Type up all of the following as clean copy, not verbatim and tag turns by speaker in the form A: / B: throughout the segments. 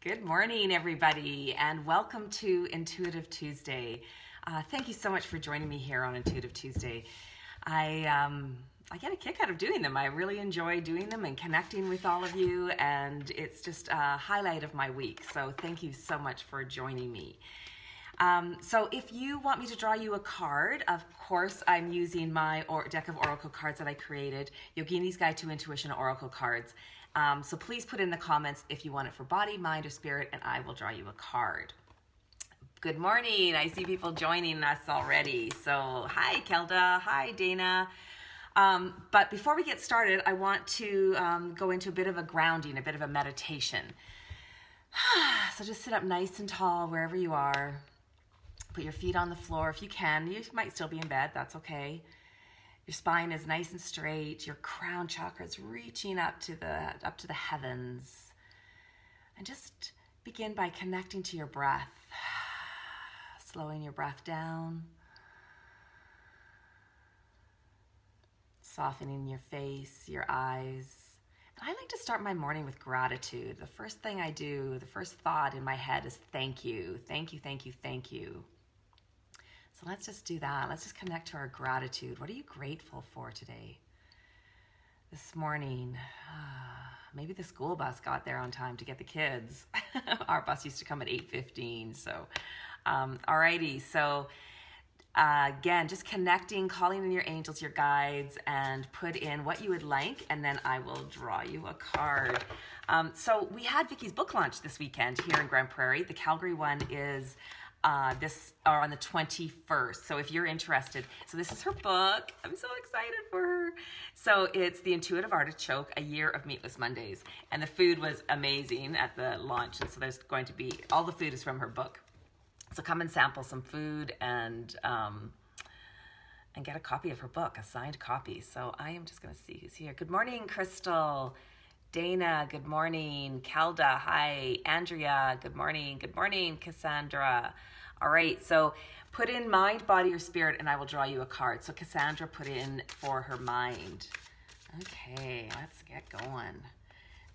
A: Good morning, everybody, and welcome to Intuitive Tuesday. Thank you so much for joining me here on Intuitive Tuesday. I get a kick out of doing them. I really enjoy doing them and connecting with all of you, and it's just a highlight of my week. So thank you so much for joining me. So if you want me to draw you a card, of course, I'm using my deck of oracle cards that I created, Yogini's Guide to Intuition Oracle Cards. So please put in the comments if you want it for body, mind, or spirit, and I will draw you a card. Good morning. I see people joining us already. So hi, Kelda. Hi, Dana. But before we get started, I want to go into a bit of a grounding, a bit of a meditation. So just sit up nice and tall wherever you are. Put your feet on the floor if you can. You might still be in bed. That's okay. Your spine is nice and straight. Your crown chakra is reaching up to the heavens. And just begin by connecting to your breath. Slowing your breath down. Softening your face, your eyes. I like to start my morning with gratitude. The first thing I do, the first thought in my head is thank you. Thank you, thank you, thank you. So let's just do that. Let's just connect to our gratitude. What are you grateful for today? This morning, maybe the school bus got there on time to get the kids. Our bus used to come at 8:15. So, alrighty. So, again, just connecting, calling in your angels, your guides, and put in what you would like, and then I will draw you a card. So we had Vicky's book launch this weekend here in Grand Prairie. The Calgary one is on the 21st. So if you're interested, so this is her book. I'm so excited for her. So it's The Intuitive Artichoke, A Year of Meatless Mondays. And the food was amazing at the launch. And so there's going to be, all the food is from her book. So come and sample some food and get a copy of her book, a signed copy. So I am just going to see who's here. Good morning, Crystal. Dana, good morning. Kelda, hi. Andrea, good morning. Good morning, Cassandra. All right, so put in mind, body, or spirit, and I will draw you a card. So Cassandra put in for her mind. Okay, let's get going.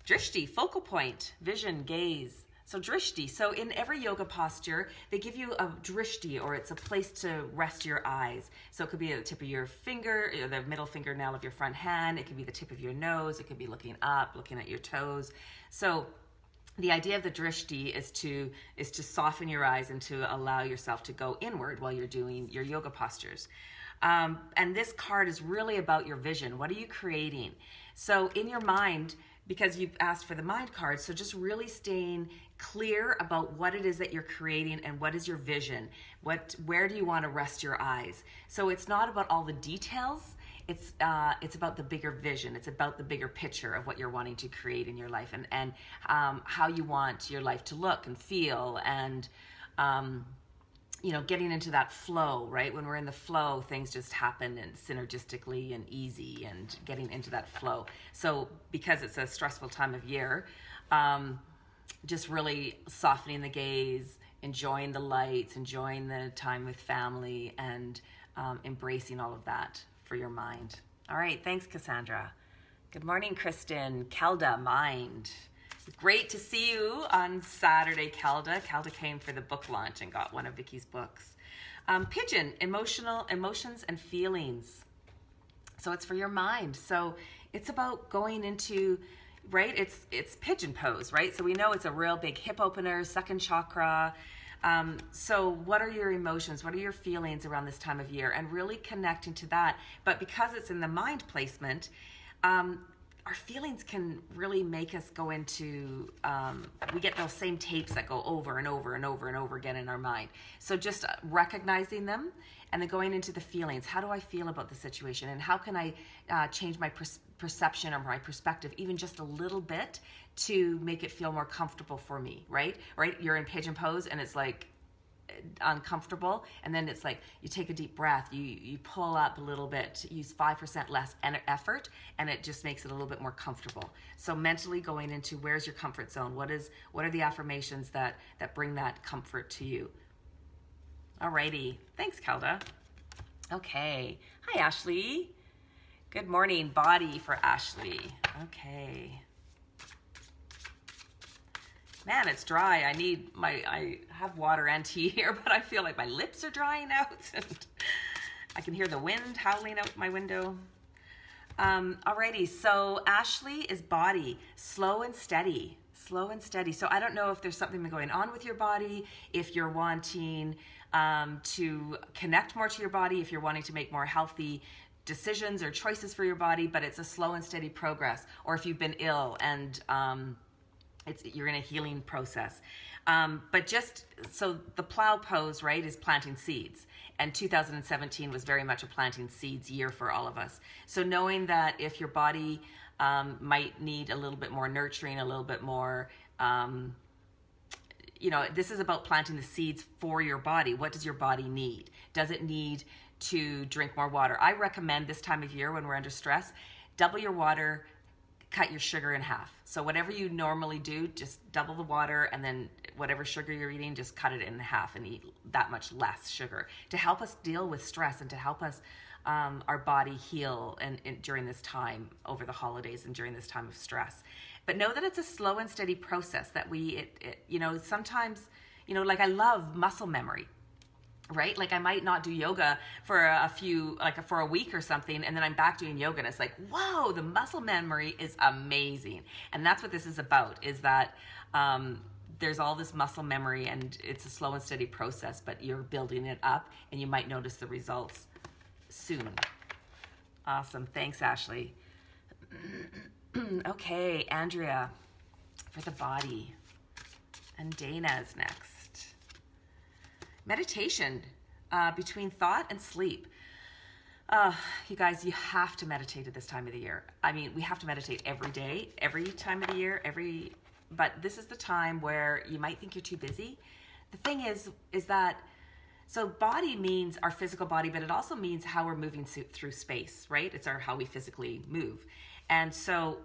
A: Drishti, focal point, vision, gaze. So drishti, so in every yoga posture, they give you a drishti, or it's a place to rest your eyes. So it could be at the tip of your finger, the middle fingernail of your front hand. It could be the tip of your nose. It could be looking up, looking at your toes. So the idea of the drishti is to soften your eyes and to allow yourself to go inward while you're doing your yoga postures. And this card is really about your vision. What are you creating? So in your mind, because you've asked for the mind card, so just really staying clear about what it is that you're creating and what is your vision. Where do you want to rest your eyes? So it's not about all the details. It's about the bigger vision. It's about the bigger picture of what you're wanting to create in your life and how you want your life to look and feel and getting into that flow, right? When we're in the flow, things just happen and synergistically and easy and getting into that flow. So because it's a stressful time of year, just really softening the gaze, enjoying the lights, enjoying the time with family, and embracing all of that for your mind. All right, thanks, Cassandra. Good morning, Kristen. Kelda, mind. Great to see you on Saturday, Kelda. Kelda came for the book launch and got one of Vicky's books. Pigeon, emotions and feelings. So it's for your mind. So it's about going into, right? It's pigeon pose, right? So we know it's a real big hip opener, second chakra. So what are your emotions? What are your feelings around this time of year? And really connecting to that. But because it's in the mind placement, our feelings can really make us go into, we get those same tapes that go over and over and over and over again in our mind. So just recognizing them and then going into the feelings. How do I feel about the situation? And how can I change my perception or my perspective even just a little bit to make it feel more comfortable for me, right? Right? You're in pigeon pose and it's like uncomfortable, and then it's like you take a deep breath, you pull up a little bit, use 5% less effort, and it just makes it a little bit more comfortable. So mentally going into where's your comfort zone, what are the affirmations that bring that comfort to you. Alrighty, thanks, Kelda. Okay, hi, Ashley. Good morning, body for Ashley. Okay. man, it's dry. I have water and tea here, but I feel like my lips are drying out and I can hear the wind howling out my window. Alrighty, so Ashley is body, slow and steady. Slow and steady. So I don't know if there's something going on with your body, if you're wanting to connect more to your body, if you're wanting to make more healthy decisions or choices for your body, but it's a slow and steady progress. Or if you've been ill and you're in a healing process. But just, so the plow pose, right, is planting seeds. And 2017 was very much a planting seeds year for all of us. So knowing that if your body might need a little bit more nurturing, a little bit more, this is about planting the seeds for your body. What does your body need? Does it need to drink more water? I recommend this time of year when we're under stress, double your water, cut your sugar in half. So whatever you normally do, just double the water, and then whatever sugar you're eating, just cut it in half and eat that much less sugar to help us deal with stress and to help us our body heal and during this time over the holidays and during this time of stress. But know that it's a slow and steady process that sometimes, like I love muscle memory. Right? Like I might not do yoga for for a week or something, and then I'm back doing yoga and it's like, whoa, the muscle memory is amazing. And that's what this is about, is that there's all this muscle memory and it's a slow and steady process, but you're building it up and you might notice the results soon. Awesome. Thanks, Ashley. Okay, Andrea for the body. And Dana's next. Meditation between thought and sleep. You guys, you have to meditate at this time of the year. I mean, we have to meditate every day, every time of the year, but this is the time where you might think you're too busy. The thing is that, so body means our physical body, but it also means how we're moving through space, right? It's how we physically move. And so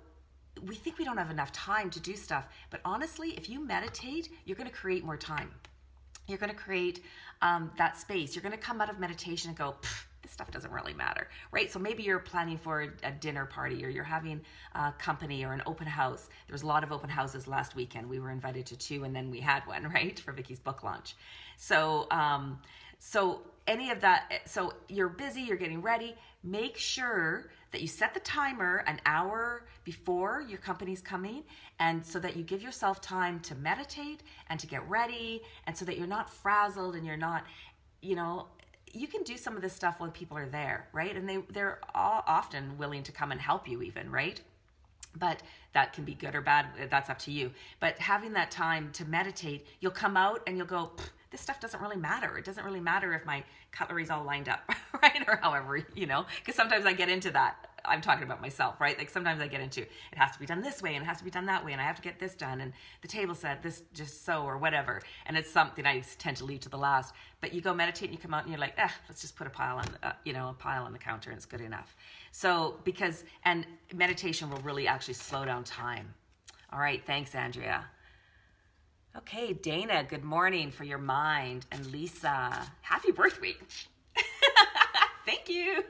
A: we think we don't have enough time to do stuff, but honestly, if you meditate, you're going to create more time. You're going to create that space. You're going to come out of meditation and go, this stuff doesn't really matter, right? So maybe you're planning for a dinner party, or you're having company or an open house. There was a lot of open houses last weekend. We were invited to 2 and then we had one, right, for Vicky's book launch. So any of that, so you're busy, you're getting ready, make sure that you set the timer an hour before your company's coming, and so that you give yourself time to meditate and to get ready, and so that you're not frazzled and you're not, you can do some of this stuff when people are there, right? And they're all often willing to come and help you even, right? But that can be good or bad. That's up to you. But having that time to meditate, you'll come out and you'll go, this stuff doesn't really matter. It doesn't really matter if my cutlery's all lined up, right? Or however, because sometimes I get into that. I'm talking about myself, right? Like sometimes I get into, it has to be done this way and it has to be done that way and I have to get this done and the table set this just so or whatever. And it's something I tend to leave to the last. But you go meditate and you come out and you're like, let's just put a pile on, a pile on the counter and it's good enough. So and meditation will really actually slow down time. All right, thanks, Andrea. Okay, Dana, good morning for your mind. And Lisa, happy birthday. Thank you.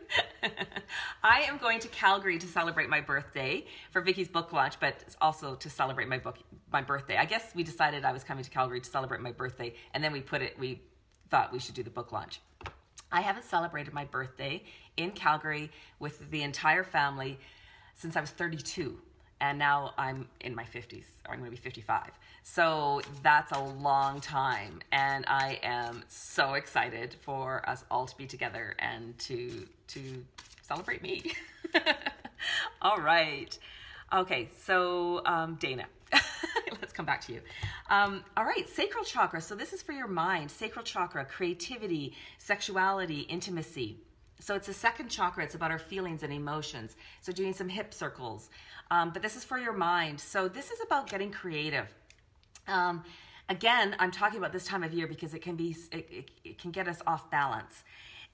A: I am going to Calgary to celebrate my birthday for Vicky's book launch, but also to celebrate my birthday. I guess we decided I was coming to Calgary to celebrate my birthday, and then we thought we should do the book launch. I haven't celebrated my birthday in Calgary with the entire family since I was 32. And now I'm in my 50s, or I'm going to be 55. So that's a long time. And I am so excited for us all to be together and to celebrate me. All right. Okay, so Dana, let's come back to you. All right, sacral chakra. So this is for your mind. Sacral chakra, creativity, sexuality, intimacy. So it's the second chakra. It's about our feelings and emotions. So doing some hip circles. But this is for your mind. So this is about getting creative. Again, I'm talking about this time of year because it can get us off balance.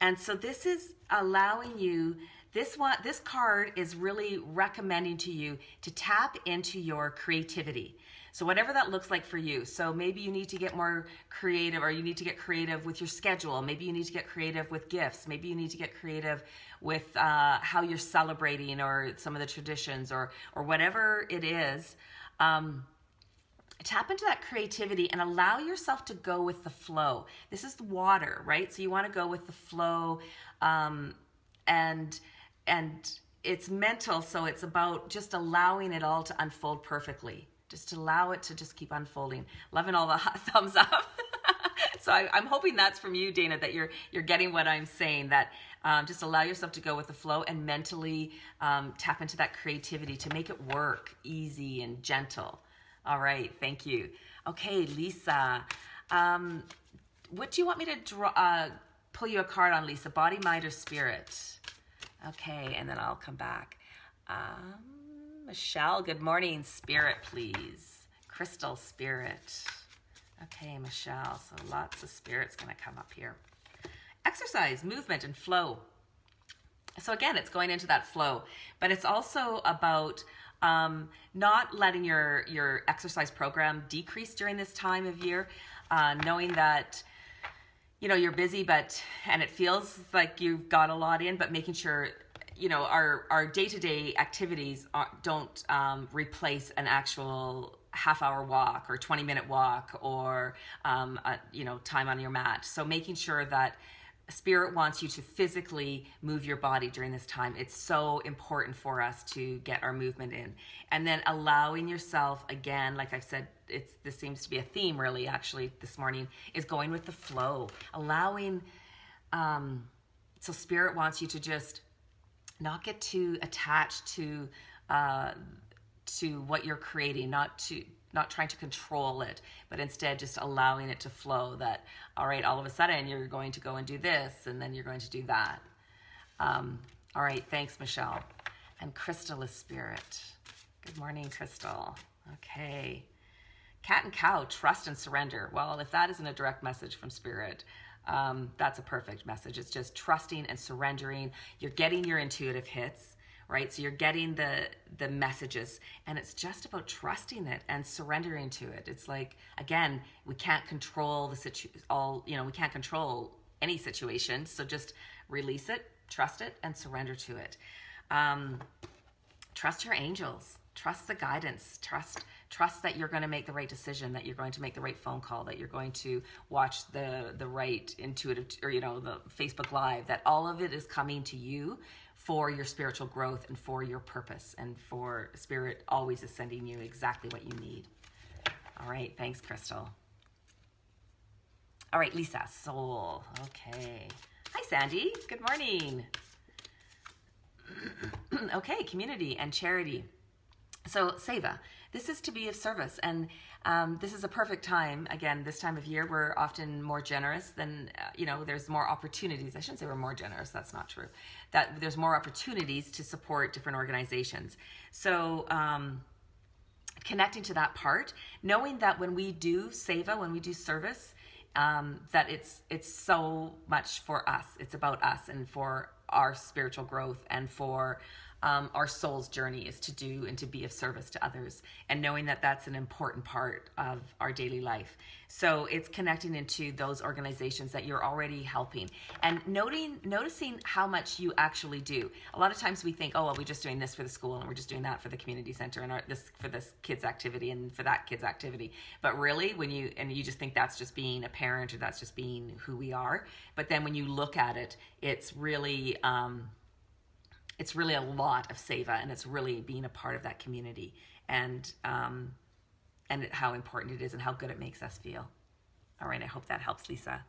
A: And so this is allowing you, this card is really recommending to you to tap into your creativity. So whatever that looks like for you. So maybe you need to get more creative, or you need to get creative with your schedule. Maybe you need to get creative with gifts. Maybe you need to get creative with how you're celebrating, or some of the traditions, or whatever it is. tap into that creativity and allow yourself to go with the flow. This is the water, right? So you want to go with the flow, and it's mental, so it's about just allowing it all to unfold perfectly. Just allow it to just keep unfolding. Loving all the thumbs up. So I'm hoping that's from you, Dana, that you're getting what I'm saying, that just allow yourself to go with the flow and mentally tap into that creativity to make it work easy and gentle. All right, thank you. Okay, Lisa, what do you want me to draw? Pull you a card on, Lisa? Body, mind, or spirit? Okay, and then I'll come back. Michelle, good morning. Spirit, please. Crystal, spirit. Okay, Michelle, so lots of spirit's going to come up here. Exercise, movement, and flow. So again, it's going into that flow, but it's also about not letting your exercise program decrease during this time of year, knowing that you're busy, and it feels like you've got a lot in, but making sure our day-to-day activities don't replace an actual half-hour walk or 20-minute walk or time on your mat. So making sure that Spirit wants you to physically move your body during this time. It's so important for us to get our movement in. And then allowing yourself, again, like I've said, this seems to be a theme really actually this morning, is going with the flow. Allowing, so Spirit wants you to just not get too attached to what you're creating, not trying to control it, but instead just allowing it to flow. That, all right, all of a sudden you're going to go and do this, and then you're going to do that. All right, thanks, Michelle. And Crystal is spirit. Good morning, Crystal. Okay. Cat and cow, trust and surrender. Well, if that isn't a direct message from Spirit, that's a perfect message. It's just trusting and surrendering. You're getting your intuitive hits, right? So you're getting the messages, and it's just about trusting it and surrendering to it. It's like, again, we can't control we can't control any situation. So just release it, trust it, and surrender to it. Trust your angels, trust the guidance, trust that you're going to make the right decision, that you're going to make the right phone call, that you're going to watch the right intuitive, or the Facebook Live, that all of it is coming to you for your spiritual growth and for your purpose, and for Spirit always is sending you exactly what you need. All right, thanks, Crystal. All right, Lisa, soul. Okay. Hi, Sandy. Good morning. Okay, community and charity. So, Seva, this is to be of service, and this is a perfect time. Again, this time of year, we're often more generous than, there's more opportunities. I shouldn't say we're more generous. That's not true. That there's more opportunities to support different organizations. So, connecting to that part, knowing that when we do Seva, when we do service, that it's so much for us. It's about us and for our spiritual growth, and for our soul's journey is to do and to be of service to others, and knowing that that's an important part of our daily life. So it's connecting into those organizations that you're already helping, and noticing how much you actually do. A lot of times we think, oh, well, we're just doing this for the school, and we're just doing that for the community center, and this for this kid's activity, and for that kid's activity. But really, when you just think that's just being a parent, or that's just being who we are. But then when you look at it, it's really a lot of Seva, and it's really being a part of that community, and how important it is, and how good it makes us feel. All right, I hope that helps, Lisa.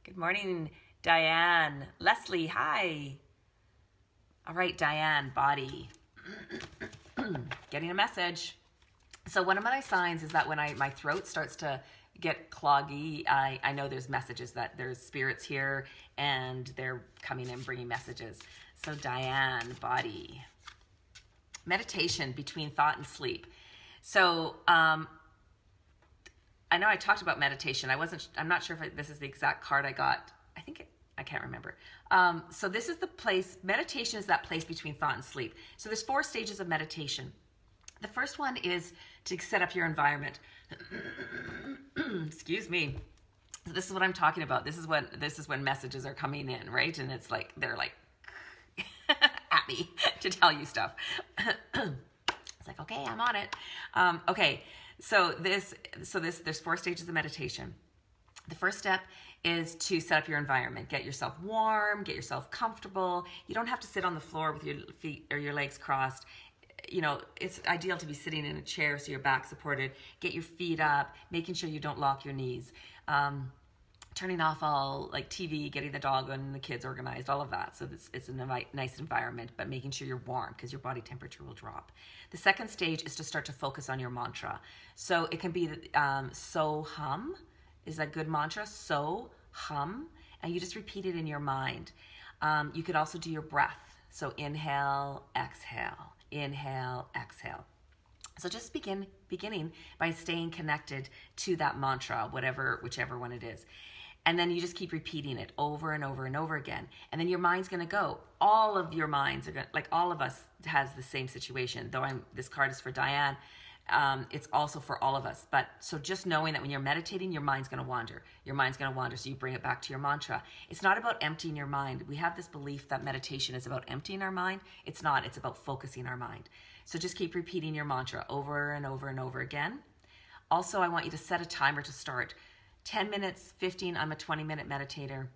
A: Good morning, Diane. Leslie, hi. All right, Diane, body. Getting a message. So one of my signs is that when my throat starts to get cloggy, I know there's messages, that there's spirits here, and they're coming in bringing messages. So Diane, body. Meditation between thought and sleep. So I know I talked about meditation. I'm not sure if this is the exact card I got. I can't remember. So this is the place, meditation is that place between thought and sleep. So there's 4 stages of meditation. The first one is to set up your environment. Excuse me. This is what I'm talking about. This is when messages are coming in, right? And it's like, they're like at me to tell you stuff. It's like, okay, I'm on it. Okay. There's 4 stages of meditation. The first step is to set up your environment. Get yourself warm, get yourself comfortable. You don't have to sit on the floor with your feet or your legs crossed. You know, it's ideal to be sitting in a chair so your back's supported. Get your feet up, making sure you don't lock your knees. Turning off all like TV, getting the dog and the kids organized, all of that. So it's a nice environment, but making sure you're warm because your body temperature will drop. The second stage is to start to focus on your mantra. So it can be so hum is a good mantra, so hum, and you just repeat it in your mind. You could also do your breath. So inhale, exhale, inhale, exhale. So just beginning by staying connected to that mantra, whichever one it is. And then you just keep repeating it over and over and over again. And then your mind's going to go. All of your minds are going to, like all of us has the same situation. Though this card is for Diane, it's also for all of us. But so just knowing that when you're meditating, your mind's going to wander. Your mind's going to wander, so you bring it back to your mantra. It's not about emptying your mind. We have this belief that meditation is about emptying our mind. It's not. It's about focusing our mind. So just keep repeating your mantra over and over and over again. Also, I want you to set a timer to start. 10 minutes, 15, I'm a 20-minute meditator.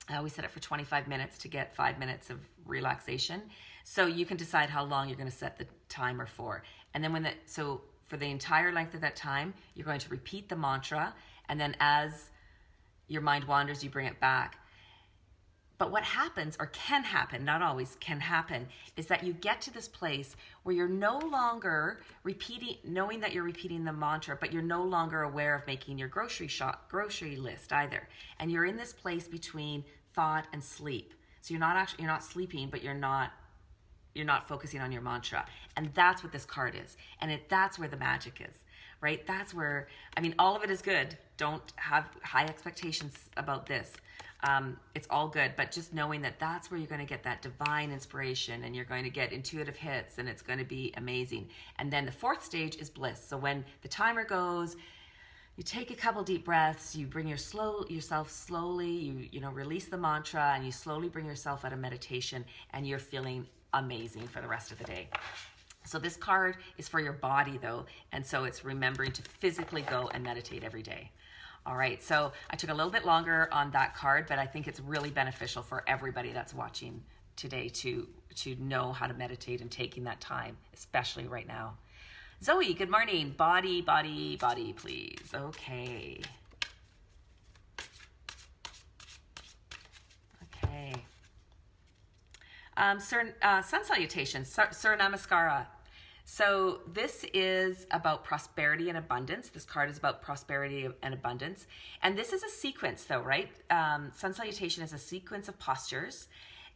A: I always set it for 25 minutes to get 5 minutes of relaxation. So you can decide how long you're going to set the timer for. And then so for the entire length of that time, you're going to repeat the mantra. And then as your mind wanders, you bring it back. But what happens, or can happen, not always can happen, is that you get to this place where you're no longer knowing that you're repeating the mantra, but you're no longer aware of making your grocery list either. And you're in this place between thought and sleep. So you're not sleeping, but you're not focusing on your mantra. And that's what this card is. And that's where the magic is, right? That's where, all of it is good. Don't have high expectations about this. It's all good, but just knowing that that's where you're going to get that divine inspiration and you're going to get intuitive hits and it's going to be amazing. And then the 4th stage is bliss. So when the timer goes, you take a couple deep breaths, you bring yourself slowly, you release the mantra and you slowly bring yourself out of meditation and you're feeling amazing for the rest of the day. So this card is for your body though. And so it's remembering to physically go and meditate every day. All right, so I took a little bit longer on that card, but I think it's really beneficial for everybody that's watching today to know how to meditate and taking that time, especially right now. Zoe, good morning. Body, body, body, please. Okay. Okay. Sun salutations, Sir Namaskara. So this is about prosperity and abundance. This card is about prosperity and abundance. And this is a sequence though, right? Sun salutation is a sequence of postures.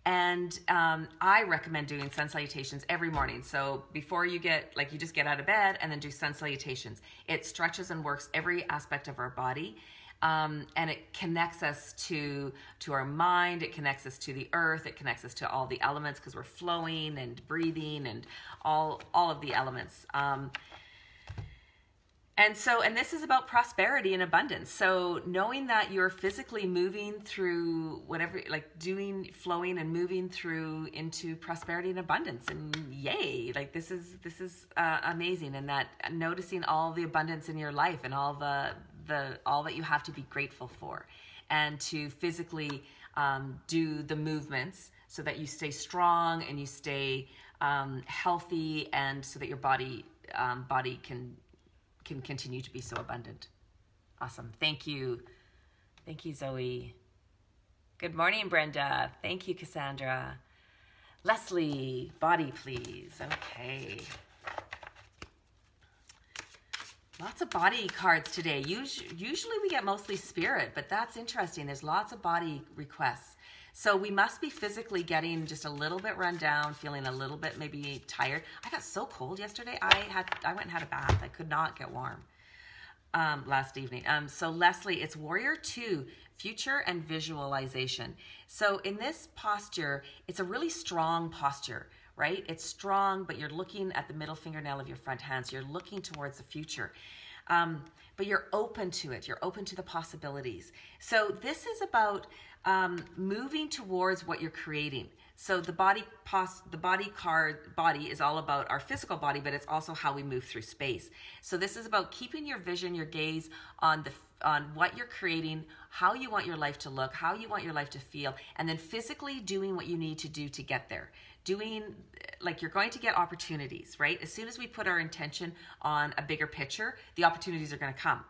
A: And I recommend doing sun salutations every morning. So before you just get out of bed and then do sun salutations. It stretches and works every aspect of our body. And it connects us to our mind, it connects us to the earth, it connects us to all the elements because we're flowing and breathing and all of the elements. And this is about prosperity and abundance. So knowing that you're physically moving through whatever, flowing and moving through into prosperity and abundance, and yay, this is amazing. And that noticing all the abundance in your life and all that you have to be grateful for, and to physically do the movements so that you stay strong and you stay healthy, and so that your body can continue to be so abundant. Awesome. Thank you, Zoe. Good morning, Brenda. Thank you, Cassandra. Leslie, body, please. Okay. Lots of body cards today. Usually we get mostly spirit, but that's interesting. There's lots of body requests. So we must be physically getting just a little bit run down, feeling a little bit maybe tired. I got so cold yesterday. I went and had a bath. I could not get warm last evening. So Leslie, it's Warrior 2, future and visualization. So in this posture, it's a really strong posture, right? It's strong, but you're looking at the middle fingernail of your front hand. So you're looking towards the future. but you're open to it. You're open to the possibilities. So this is about moving towards what you're creating. So the body is all about our physical body, but it's also how we move through space. So this is about keeping your vision, your gaze on what you're creating, how you want your life to look, how you want your life to feel, and then physically doing what you need to do to get there. Doing, like, you're going to get opportunities, right? As soon as we put our intention on a bigger picture, the opportunities are going to come.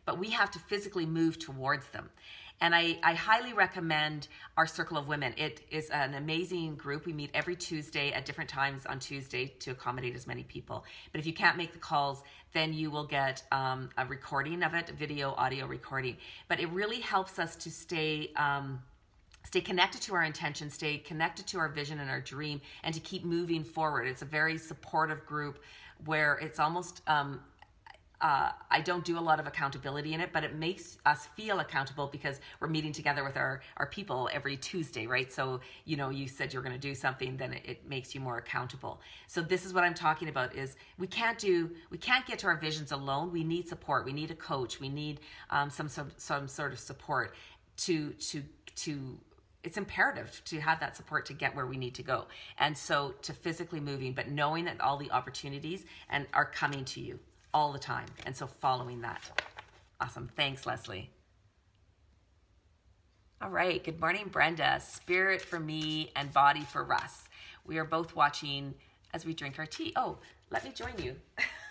A: But we have to physically move towards them. And I highly recommend our Circle of Women. It is an amazing group. We meet every Tuesday at different times on Tuesday to accommodate as many people. But if you can't make the calls, then you will get a recording of it, video, audio recording. But it really helps us to stay connected to our intention, stay connected to our vision and our dream, and to keep moving forward. It's a very supportive group where it's almost... I don't do a lot of accountability in it, but it makes us feel accountable because we're meeting together with our people every Tuesday, right? So, you know, you said you're going to do something, then it makes you more accountable. So this is what I'm talking about is we can't get to our visions alone. We need support. We need a coach. We need some sort of support to it's imperative to have that support to get where we need to go. And so to physically moving, but knowing that all the opportunities are coming to you all the time. And so following that. Awesome. Thanks, Leslie. All right. Good morning, Brenda. Spirit for me and body for Russ. We are both watching as we drink our tea. Oh, let me join you.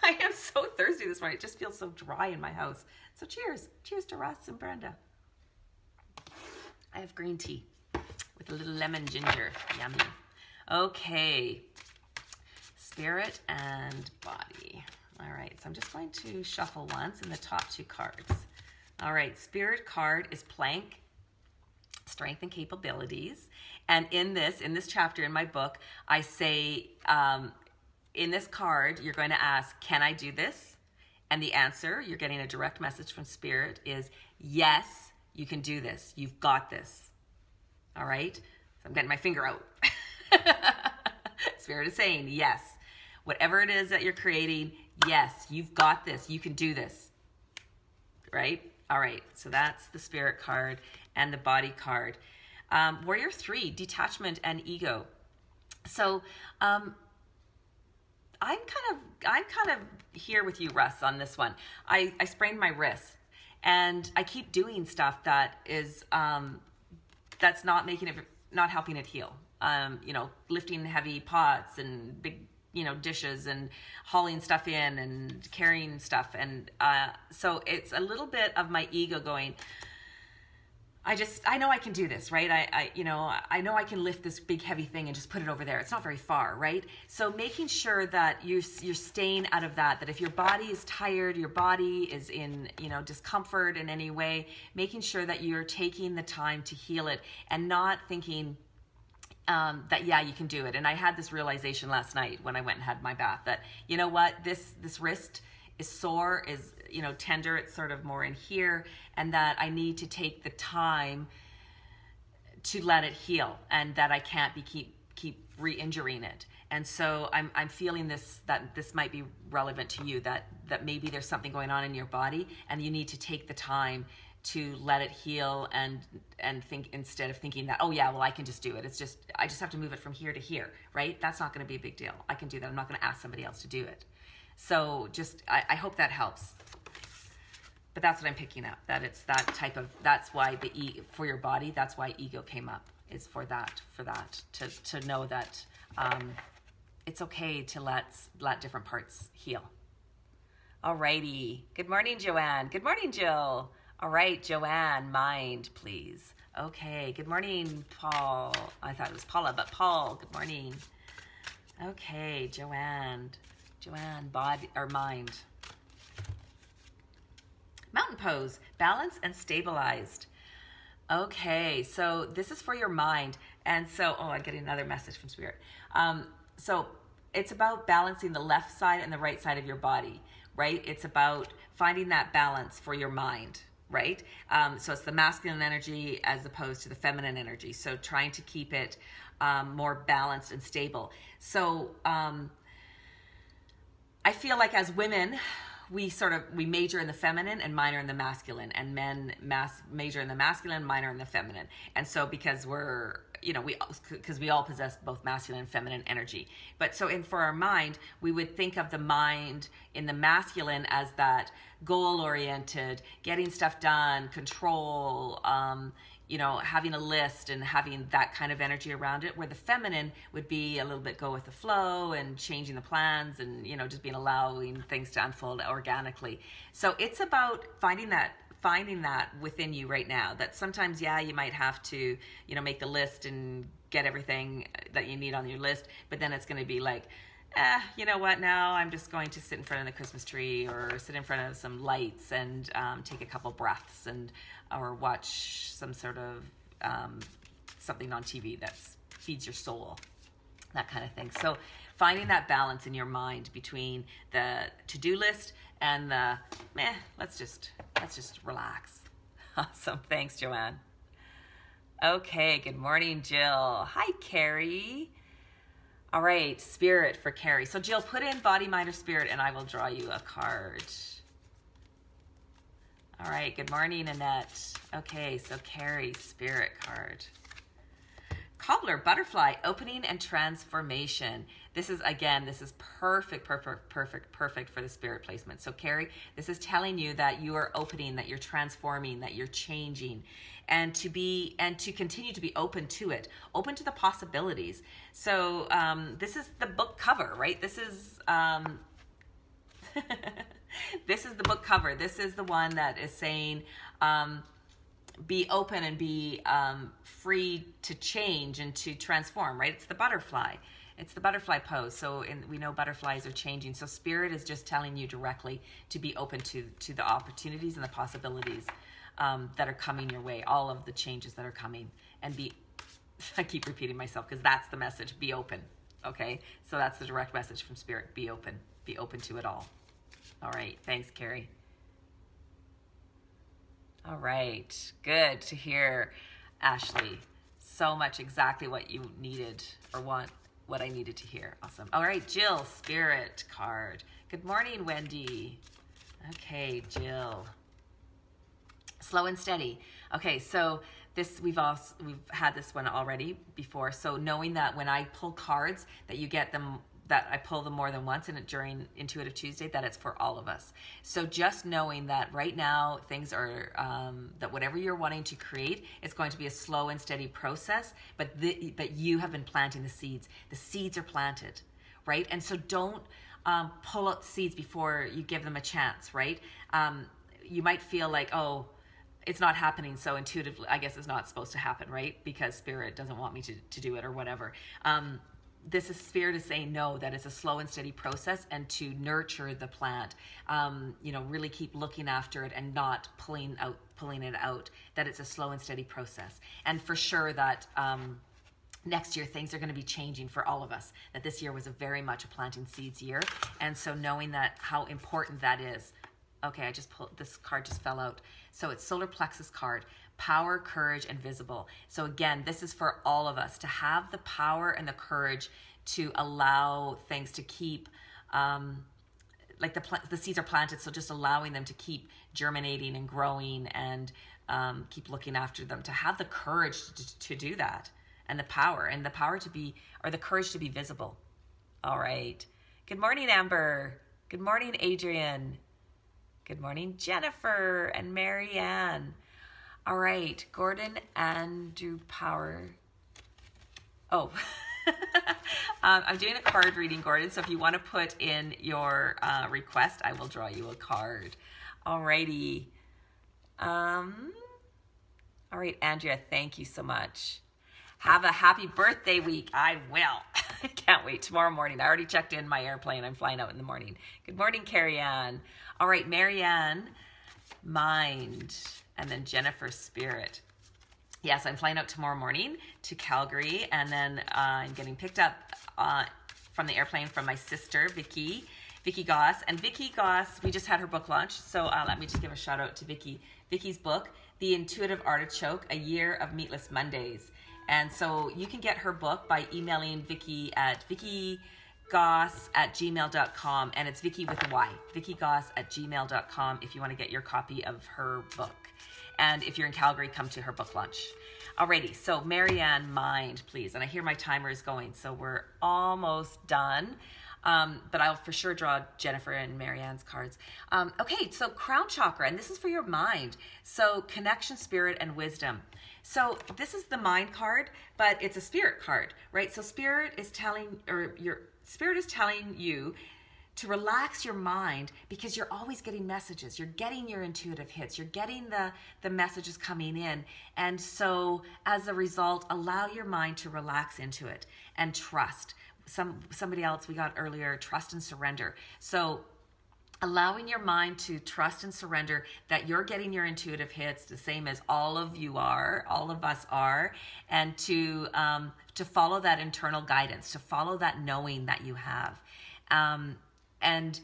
A: I am so thirsty this morning. It just feels so dry in my house. So cheers. Cheers to Russ and Brenda. I have green tea with a little lemon ginger. Yummy. Okay. Spirit and body. All right, so I'm just going to shuffle once in the top two cards. All right, Spirit card is Plank, Strength and Capabilities. And in this chapter in my book, I say, in this card, you're going to ask, can I do this? And the answer, you're getting a direct message from Spirit, is yes, you can do this. You've got this. All right? So I'm getting my finger out. Spirit is saying yes. Whatever it is that you're creating, yes, you've got this. You can do this. Right? All right. So that's the Spirit card and the body card. Warrior 3, detachment and ego. So I'm kind of here with you, Russ, on this one. I sprained my wrist, and I keep doing stuff that is that's not helping it heal. You know, lifting heavy pots and big, you know, dishes and hauling stuff in and carrying stuff. And so it's a little bit of my ego going, I know I can do this, right? I know I can lift this big heavy thing and just put it over there. It's not very far, right? So making sure that you're staying out of that if your body is tired, your body is in, you know, discomfort in any way, making sure that you're taking the time to heal it and not thinking, that, yeah, you can do it. And I had this realization last night when I went and had my bath that, you know what, this wrist is sore, is, you know, tender, it's sort of more in here, and that I need to take the time to let it heal, and that I can't keep re-injuring it. And so I'm feeling that this might be relevant to you, that maybe there's something going on in your body and you need to take the time to let it heal and think, instead of thinking that, oh yeah, well, I can just do it. I just have to move it from here to here, right? That's not going to be a big deal. I can do that. I'm not going to ask somebody else to do it. So I hope that helps. But that's what I'm picking up, that it's that type of, that's why for your body, that's why ego came up, is for that, to know that it's okay to let different parts heal. Alrighty. Good morning, Joanne. Good morning, Jill. All right, Joanne, mind, please. Okay, good morning, Paul. I thought it was Paula, but Paul, good morning. Okay, Joanne, body or mind. Mountain pose, balanced and stabilized. Okay, so this is for your mind. And so, I'm getting another message from Spirit. So it's about balancing the left side and the right side of your body, right? It's about finding that balance for your mind. Right? So it's the masculine energy as opposed to the feminine energy. So trying to keep it more balanced and stable. So I feel like as women, we major in the feminine and minor in the masculine, and men major in the masculine, minor in the feminine. And so because we all possess both masculine and feminine energy. But so for our mind, we would think of the mind in the masculine as that goal-oriented, getting stuff done, control, having a list and having that kind of energy around it, where the feminine would be a little bit go with the flow and changing the plans and, just allowing things to unfold organically. So it's about finding that within you right now, that sometimes, you might have to, make the list and get everything that you need on your list, but then it's going to be like, you know what, now I'm just going to sit in front of the Christmas tree or sit in front of some lights and take a couple breaths or watch some sort of something on TV that feeds your soul, that kind of thing. So finding that balance in your mind between the to-do list and the let's just relax. Awesome. Thanks, Joanne. Okay, good morning, Jill. Hi, Carrie. All right, spirit for Carrie. So Jill, put in body, mind, or spirit, and I will draw you a card. All right, good morning, Annette. Okay, so Carrie, spirit card. Cobbler, butterfly, opening and transformation. This is perfect for the spirit placement. So Carrie, this is telling you that you are opening, that you're transforming, that you're changing, and to continue to be open to it, open to the possibilities. So this is the book cover, right? This is this is the book cover. This is the one that is saying, be open and be free to change and to transform, right? It's the butterfly. It's the butterfly pose. So we know butterflies are changing. So spirit is just telling you directly to be open to the opportunities and the possibilities that are coming your way, all of the changes that are coming. And I keep repeating myself because that's the message, be open, okay? So that's the direct message from spirit, be open to it all. All right, thanks, Carrie. All right, good to hear, Ashley. So much exactly what you needed or what I needed to hear. Awesome. All right, Jill, spirit card. Good morning, Wendy. Okay, Jill. Slow and steady. Okay, so we've had this one already before. So knowing that when I pull cards, that you get them, that I pull them more than once during Intuitive Tuesday, that it's for all of us. So just knowing that right now things are, that whatever you're wanting to create, it's going to be a slow and steady process, but you have been planting the seeds. The seeds are planted, right? And so don't pull out seeds before you give them a chance, right? You might feel like, oh, it's not happening, so intuitively, I guess it's not supposed to happen, right? Because spirit doesn't want me to do it or whatever. Spirit is saying no, that it's a slow and steady process, and to nurture the plant, really keep looking after it and not pulling it out, that it's a slow and steady process. And for sure that next year things are going to be changing for all of us, that this year was very much a planting seeds year. And so knowing that, how important that is. Okay, this card just fell out. So it's solar plexus card, power, courage, and visible. So again, this is for all of us to have the power and the courage to allow things to keep, like the seeds are planted, so just allowing them to keep germinating and growing and keep looking after them, to have the courage to do that, and the power to be, or the courage to be visible. All right. Good morning, Amber. Good morning, Adrian. Good morning, Jennifer and Marianne. All right, Gordon, Andrew Power. Oh, I'm doing a card reading, Gordon, so if you want to put in your request, I will draw you a card. All righty. All right, Andrea, thank you so much. Have a happy birthday week. I will. I can't wait. Tomorrow morning. I already checked in my airplane. I'm flying out in the morning. Good morning, Carrie Ann. All right, Marianne, mind, and then Jennifer, spirit. Yes, I'm flying out tomorrow morning to Calgary, and then I'm getting picked up from the airplane from my sister, Vicky Goss. And Vicky Goss, we just had her book launch, so let me just give a shout out to Vicky. Vicky's book, The Intuitive Artichoke, A Year of Meatless Mondays. And so you can get her book by emailing Vicky at vickygoss@gmail.com, and it's Vicky with a Y, vickygoss@gmail.com if you want to get your copy of her book. And if you're in Calgary, come to her book launch. Alrighty, so Marianne, mind, please. And I hear my timer is going, so we're almost done. But I'll for sure draw Jennifer and Marianne's cards. Okay, so crown chakra, and this is for your mind. So connection, spirit, and wisdom. So this is the mind card, but it's a spirit card, right? So spirit is telling, or your spirit is telling you to relax your mind, because you're always getting messages. You're getting your intuitive hits. You're getting the messages coming in. And so as a result, allow your mind to relax into it and trust. Somebody else we got earlier, trust and surrender. So allowing your mind to trust and surrender that you're getting your intuitive hits the same as all of you are, all of us are, and to follow that internal guidance, to follow that knowing that you have. And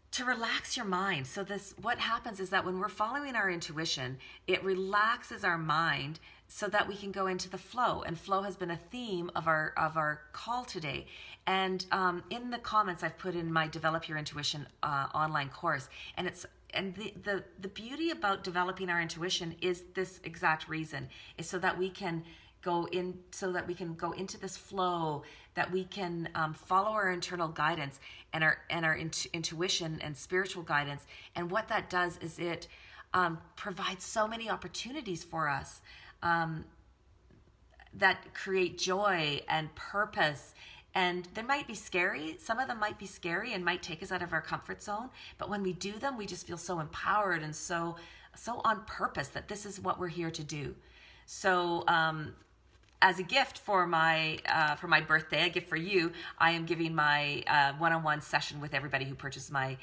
A: to relax your mind. So what happens is that when we're following our intuition, it relaxes our mind so that we can go into the flow. And flow has been a theme of our call today. And in the comments, I've put in my Develop Your Intuition online course. And the beauty about developing our intuition is this exact reason, is so that we can go into this flow, that we can follow our internal guidance and our intuition and spiritual guidance. And what that does is it provides so many opportunities for us that create joy and purpose. And they might be scary. Some of them might be scary and might take us out of our comfort zone. But when we do them, we just feel so empowered and so on purpose that this is what we're here to do. So as a gift for my birthday, a gift for you, I am giving my one-on-one session with everybody who purchased my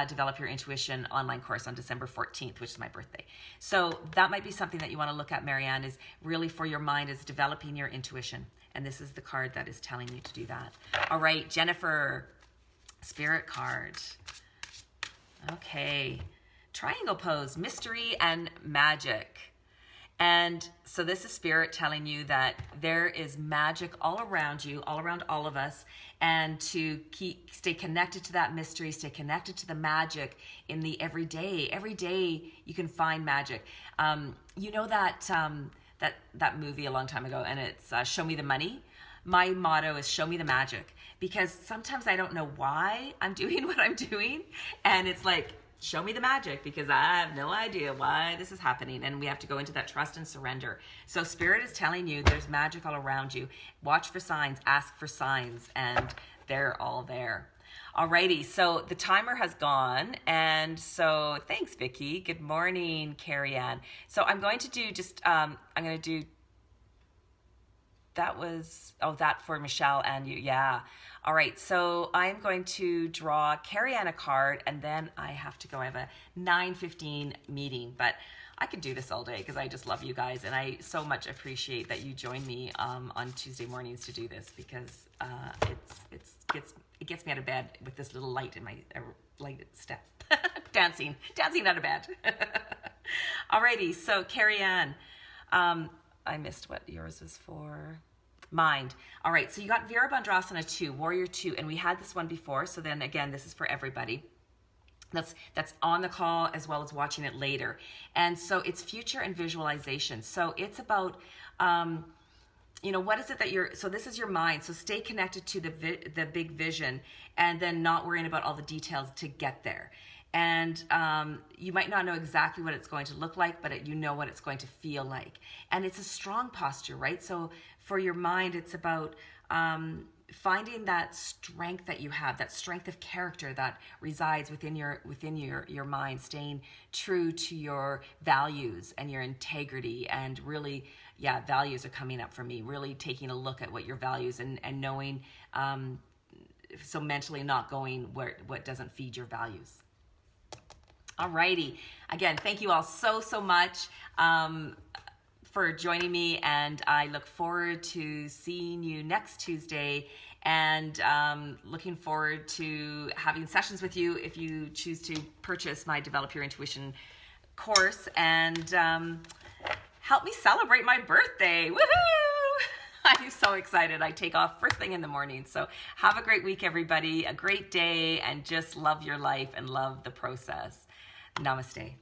A: Develop Your Intuition online course on December 14th, which is my birthday. So that might be something that you want to look at, Marianne, is really for your mind, is developing your intuition. And this is the card that is telling you to do that. All right, Jennifer, spirit card. Okay, triangle pose, mystery and magic. And so this is spirit telling you that there is magic all around you, all around all of us, and to stay connected to that mystery, stay connected to the magic in the everyday. Every day you can find magic. You know that movie a long time ago, and it's Show Me the Money. My motto is show me the magic, because sometimes I don't know why I'm doing what I'm doing, and it's like, show me the magic, because I have no idea why this is happening. And we have to go into that trust and surrender. So spirit is telling you there's magic all around you. Watch for signs, ask for signs, and they're all there. Alrighty, so the timer has gone. And so thanks, Vicky. Good morning, Carrie Ann. So I'm going to do that for Michelle and you. Yeah. All right, so I'm going to draw Carrie Ann a card, and then I have to go. I have a 9:15 meeting, but I could do this all day because I just love you guys, and I so much appreciate that you join me on Tuesday mornings to do this, because it gets me out of bed with this little light in my light step, dancing out of bed. Alrighty, so Carrie Ann, I missed what yours was for. Mind. All right, so you got Virabhadrasana 2, Warrior 2, and we had this one before, so then again, this is for everybody that's on the call as well as watching it later. And so it's future and visualization. So it's about, what is it that so this is your mind, so stay connected to the big vision, and then not worrying about all the details to get there. And you might not know exactly what it's going to look like, but you know what it's going to feel like. And it's a strong posture, right? So for your mind, it's about finding that strength that you have, that strength of character that resides within your mind, staying true to your values and your integrity. And really, values are coming up for me, really taking a look at what your values and knowing, so mentally not going what doesn't feed your values. Alrighty. Again, thank you all so much for joining me, and I look forward to seeing you next Tuesday, and looking forward to having sessions with you if you choose to purchase my Develop Your Intuition course, and help me celebrate my birthday. Woohoo! I'm so excited. I take off first thing in the morning. So have a great week, everybody, a great day, and just love your life and love the process. Namaste.